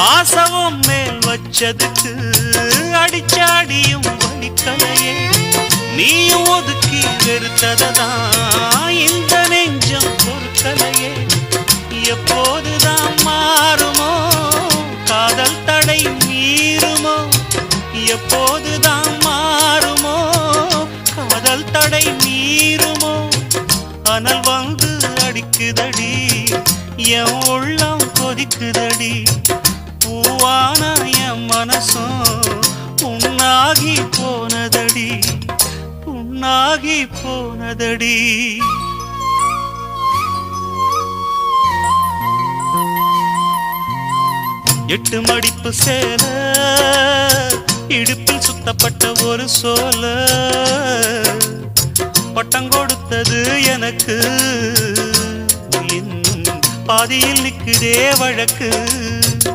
ஆசவம் மேல் வச்சதுக்கு அடிச்சாடியும் வலிக்கலையே நீயும் ஒதுக்கி வெறுத்ததான் இந்த நெஞ்சம் பொறுக்கலையே எப்போதுதான் மாறுமோ காதல் தடை மீறுமோ எப்போதுதான் மாறுமோ காதல் தடை மீறுமோ அனல் வந்து அடிக்குதடி என் உள்ளம் கொதிக்குதடி பூவான என் மனசும் புண்ணாகி போனதடி புண்ணாகி போனதடி எட்டு மடிப்பு சேல இடுப்பில் சுத்தப்பட்ட ஒரு சோல பட்டம் கொடுத்தது எனக்கு இன்னும் பாதியில் நிற்குதே வழக்கு